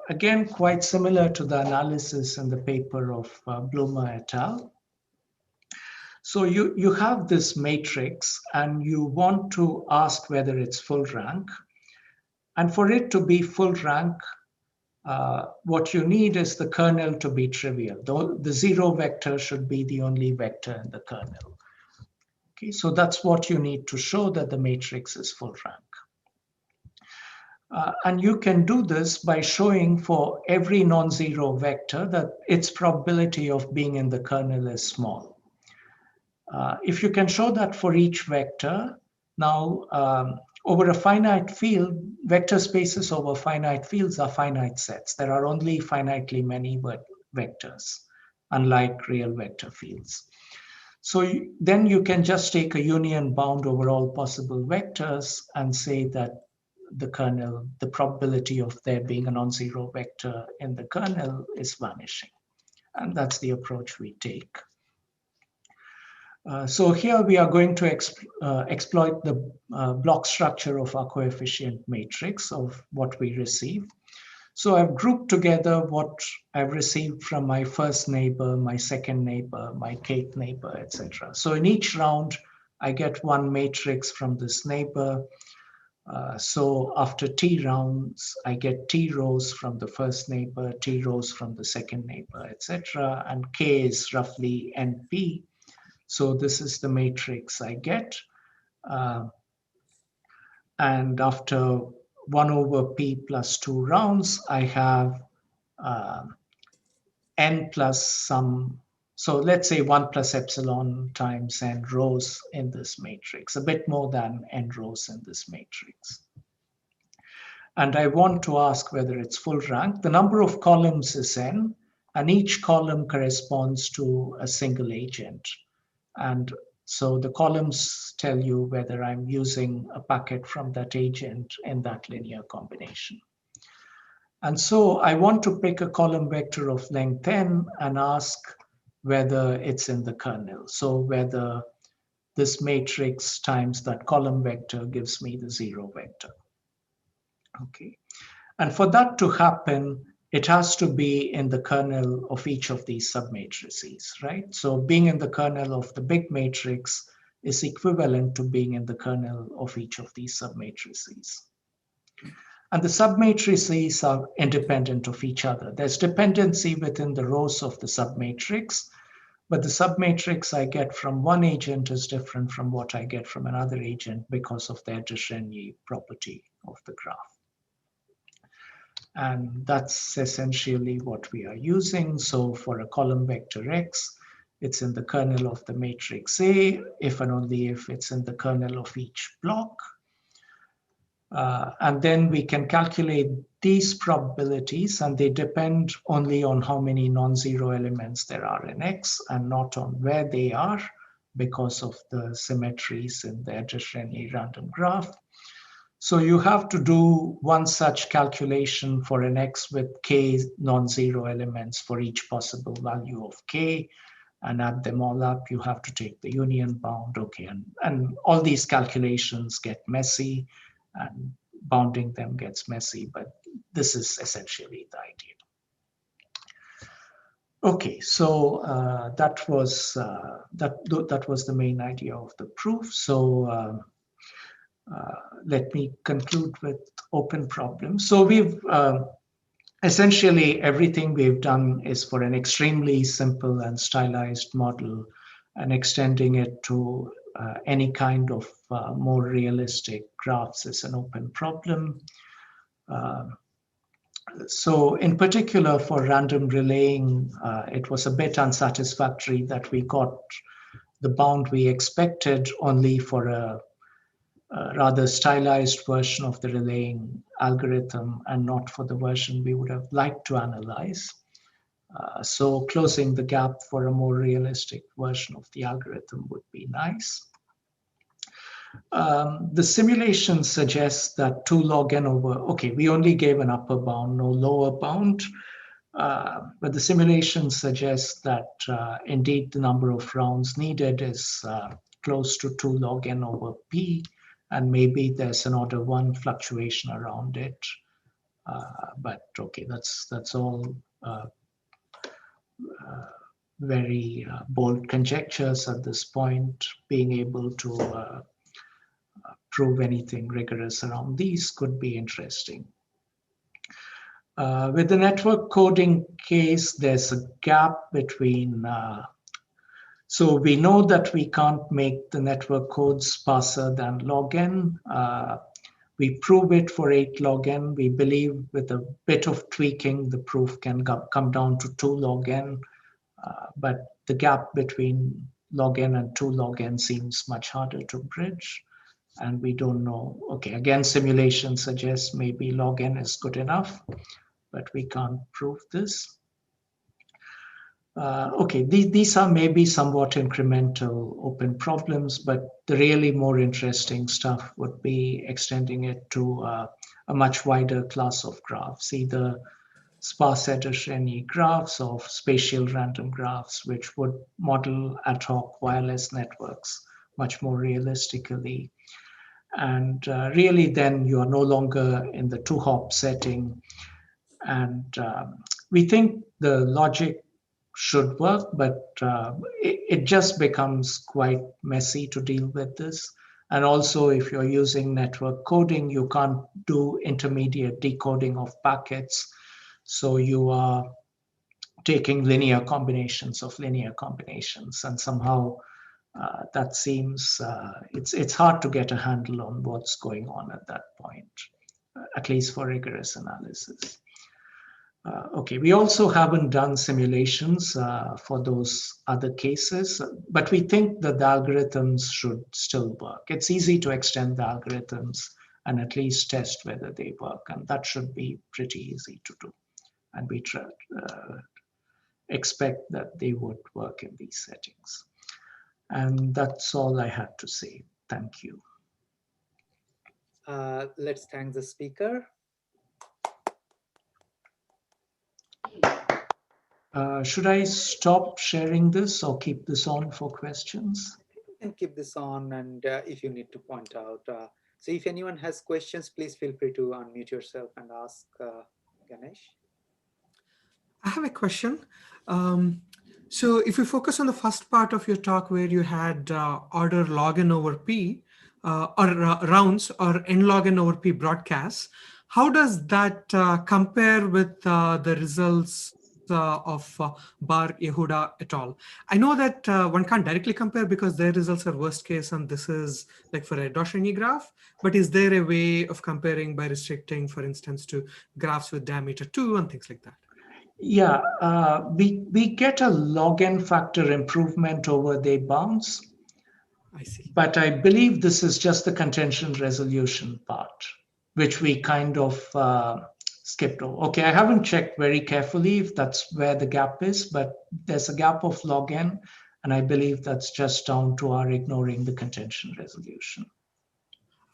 Speaker 2: again, quite similar to the analysis in the paper of Bloomer et al. So you have this matrix and you want to ask whether it's full rank. And for it to be full rank, what you need is the kernel to be trivial. The zero vector should be the only vector in the kernel. Okay, so that's what you need to show that the matrix is full rank. And you can do this by showing for every non-zero vector that its probability of being in the kernel is small. If you can show that for each vector, now over a finite field, vector spaces over finite fields are finite sets. There are only finitely many vectors, unlike real vector fields. So then you can just take a union bound over all possible vectors and say that the kernel, the probability of there being a non-zero vector in the kernel is vanishing. And that's the approach we take. So here we are going to exploit the block structure of our coefficient matrix of what we receive. So I've grouped together what I've received from my first neighbor, my second neighbor, my kth neighbor, etc. So in each round, I get one matrix from this neighbor. So after t rounds, I get t rows from the first neighbor, t rows from the second neighbor, etc. And k is roughly np. So this is the matrix I get. And after 1 over p plus 2 rounds, I have n plus some. So let's say 1 plus epsilon times n rows in this matrix, a bit more than n rows in this matrix. And I want to ask whether it's full rank. The number of columns is n, and each column corresponds to a single agent. And so the columns tell you whether I'm using a packet from that agent in that linear combination. And so I want to pick a column vector of length n and ask whether it's in the kernel. So whether this matrix times that column vector gives me the zero vector. Okay. And for that to happen, it has to be in the kernel of each of these submatrices, right? So being in the kernel of the big matrix is equivalent to being in the kernel of each of these submatrices. And the submatrices are independent of each other. There's dependency within the rows of the submatrix, but the submatrix I get from one agent is different from what I get from another agent because of the Erdos-Renyi property of the graph. And that's essentially what we are using. So for a column vector X, it's in the kernel of the matrix A, if and only if it's in the kernel of each block. And then we can calculate these probabilities, and they depend only on how many non-zero elements there are in X and not on where they are because of the symmetries in the Erdos-Renyi random graph. So you have to do one such calculation for an X with k non-zero elements for each possible value of k, and add them all up. You have to take the union bound, okay, and all these calculations get messy, and bounding them gets messy, but this is essentially the idea. Okay, so that was the main idea of the proof. So let me conclude with open problems. So we've essentially everything we've done is for an extremely simple and stylized model, and extending it to any kind of more realistic graphs is an open problem. So in particular for random relaying, it was a bit unsatisfactory that we got the bound we expected only for a rather stylized version of the relaying algorithm and not for the version we would have liked to analyze. So closing the gap for a more realistic version of the algorithm would be nice. The simulation suggests that 2 log n over, okay, we only gave an upper bound, no lower bound, but the simulation suggests that indeed the number of rounds needed is close to 2 log n over p, and maybe there's an order 1 fluctuation around it. But okay, that's all very bold conjectures at this point. Being able to prove anything rigorous around these could be interesting. With the network coding case, there's a gap between, so we know that we can't make the network code sparser than log n. We prove it for 8 log n. We believe with a bit of tweaking, the proof can come down to 2 log n. But the gap between log n and 2 log n seems much harder to bridge. And we don't know. Okay, again, simulation suggests maybe log n is good enough, but we can't prove this. Okay, these are maybe somewhat incremental open problems, but the really more interesting stuff would be extending it to a much wider class of graphs, either sparse Erdos-Renyi graphs or spatial random graphs, which would model ad hoc wireless networks much more realistically. And really then you are no longer in the 2-hop setting. And we think the logic should work, but it just becomes quite messy to deal with this. And also if you're using network coding, you can't do intermediate decoding of packets. So you are taking linear combinations of linear combinations, and somehow that seems, it's hard to get a handle on what's going on at that point, at least for rigorous analysis. Okay, we also haven't done simulations for those other cases, but we think that the algorithms should still work. It's easy to extend the algorithms and at least test whether they work, and that should be pretty easy to do. And we expect that they would work in these settings. And that's all I had to say. Thank you.
Speaker 1: Let's thank the speaker.
Speaker 2: Should I stop sharing this or keep this on for questions?
Speaker 1: You can keep this on, and if you need to point out. So if anyone has questions, please feel free to unmute yourself and ask Ganesh.
Speaker 3: I have a question. So if you focus on the first part of your talk where you had order log n over p or rounds or n log n over p broadcasts, how does that compare with the results of Bar Yehuda et al? I know that one can't directly compare because their results are worst case and this is like for a Erdos-Renyi graph, but is there a way of comparing by restricting, for instance, to graphs with diameter 2 and things like that?
Speaker 2: Yeah, we get a log n factor improvement over the bounds.
Speaker 3: I see.
Speaker 2: But I believe this is just the contention resolution part, which we kind of skipped over. Okay, I haven't checked very carefully if that's where the gap is, but there's a gap of log n, and I believe that's just down to our ignoring the contention resolution.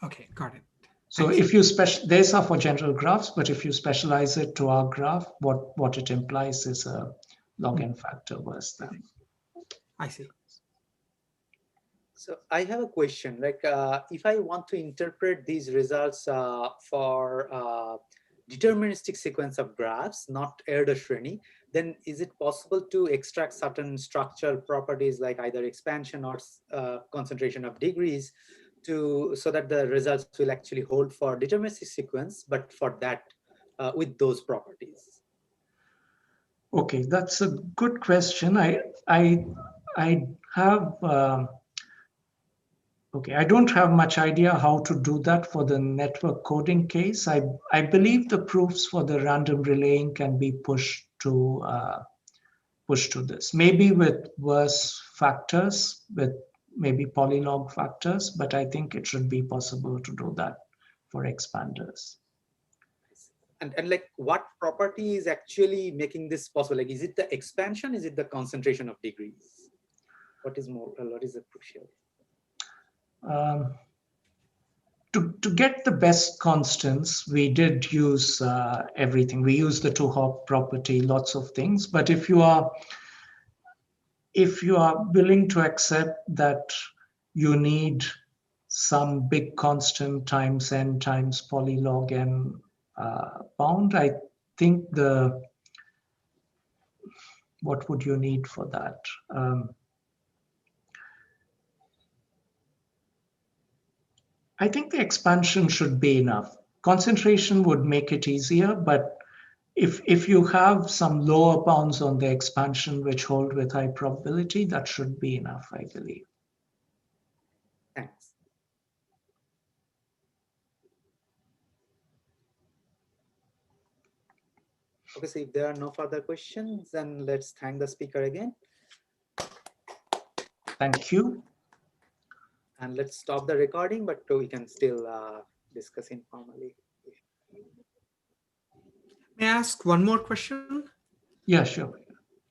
Speaker 3: Okay, got it.
Speaker 2: So if you these are for general graphs, but if you specialize it to our graph, what it implies is a log n factor worse than.
Speaker 3: I see.
Speaker 1: So I have a question, like if I want to interpret these results for deterministic sequence of graphs, not Erdos-Renyi, then is it possible to extract certain structural properties like either expansion or concentration of degrees so that the results will actually hold for deterministic sequence, but for that with those properties?
Speaker 2: Okay, that's a good question. I have. Okay, I don't have much idea how to do that for the network coding case. I believe the proofs for the random relaying can be pushed to this. Maybe with worse factors, with maybe polylog factors, but I think it should be possible to do that for expanders.
Speaker 1: And like what property is actually making this possible? Like, is it the expansion? Is it the concentration of degrees? What is the crucial?
Speaker 2: To get the best constants, we did use everything. We used the two-hop property, lots of things. But if you are willing to accept that you need some big constant times n times polylog n bound, I think what would you need for that? I think the expansion should be enough. Concentration would make it easier, but if you have some lower bounds on the expansion which hold with high probability, that should be enough, I believe.
Speaker 1: Thanks. Okay, so if there are no further questions, then let's thank the speaker again.
Speaker 2: Thank you.
Speaker 1: And let's stop the recording, but we can still discuss informally.
Speaker 3: May I ask one more question?
Speaker 2: Yeah, sure.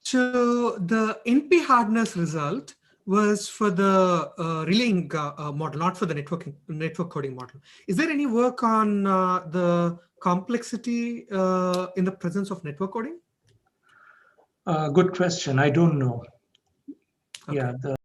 Speaker 3: So the NP hardness result was for the relaying model, not for the network coding model. Is there any work on the complexity in the presence of network coding?
Speaker 2: Good question. I don't know.
Speaker 3: Okay.
Speaker 2: Yeah.